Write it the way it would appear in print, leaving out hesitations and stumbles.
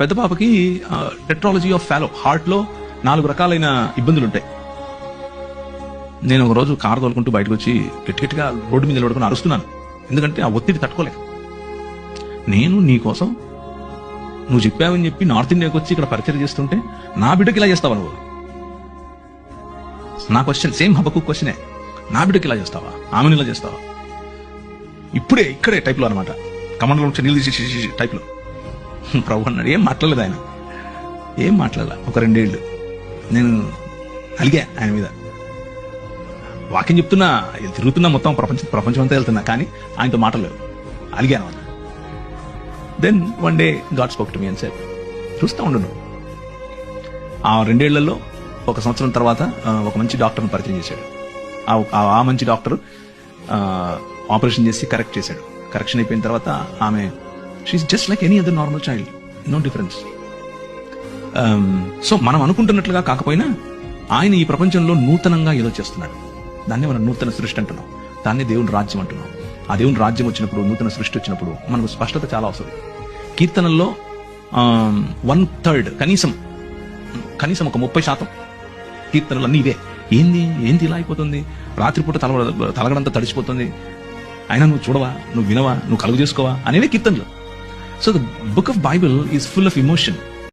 పెద్ద పాపకి tetralogy of follow, హార్ట్లో 4 రకాలైన ఇబ్బందులు ఉంటాయి. నేను ఒక రోజు కారు తోలుకుంటూ బయటకు వచ్చి గట్టిగా రోడ్డు మీద నిలబడుకుని అరుస్తున్నాను, ఎందుకంటే ఆ ఒత్తిడి తట్టుకోలేక. నేను నీ కోసం నువ్వు చెప్పావని చెప్పి నార్త్ ఇండియాకి వచ్చి ఇక్కడ పరిచయం చేస్తుంటే నా బిడ్డకి ఇలా చేస్తావా నువ్వు? నా క్వశ్చన్ సేమ్ హబక్కు క్వశ్చనే, నా బిడ్డకి ఇలా చేస్తావా, ఆమెను ఇలా చేస్తావా? ఇక్కడే టైప్లో అనమాట, కమండలో నుంచి నీళ్ళు తీసి టైప్లో. ప్రభు అన్నాడు, ఏం మాట్లాడలేదు ఆయన, ఏం మాట్లాడాల. ఒక 2 ఏళ్ళు నేను అలిగా ఆయన మీద, వాక్యం చెప్తున్నా, తిరుగుతున్నా, మొత్తం ప్రపంచం అంతా వెళ్తున్నా, కానీ ఆయనతో మాటలేవు, అలిగాను అన్న. Then one day God spoke to me and said, చూస్తూ ఉండు నువ్వు. ఆ 2 ఏళ్లలో 1 సంవత్సరం తర్వాత ఒక మంచి డాక్టర్ని పరిచయం చేశాడు. ఆ మంచి డాక్టర్ ఆపరేషన్ చేసి కరెక్ట్ చేశాడు. కరెక్షన్ అయిపోయిన తర్వాత ఆమె she is just like any other normal child, no difference. So మనం అనుకుంటున్నట్లుగా కాకపోయినా ఆయన ఈ ప్రపంచంలో నూతనంగా ఏదో చేస్తున్నాడు. దాన్నే మనం నూతన సృష్టి అంటున్నాం, దాన్నే దేవుని రాజ్యం అంటున్నాం. ఆ దేవుని రాజ్యం వచ్చినప్పుడు, నూతన సృష్టి వచ్చినప్పుడు మనకు స్పష్టత చాలా అవసరం. కీర్తనల్లో 1/3 కనీసం ఒక 30% కీర్తనలు అన్నీ ఇవే. ఏంది ఇలా అయిపోతుంది, రాత్రిపూట తలగడంతా తడిచిపోతుంది, అయినా నువ్వు చూడవా, నువ్వు వినవా, నువ్వు కలుగు చేసుకోవా అనేవే కీర్తనలు. So the book of Bible is full of emotion.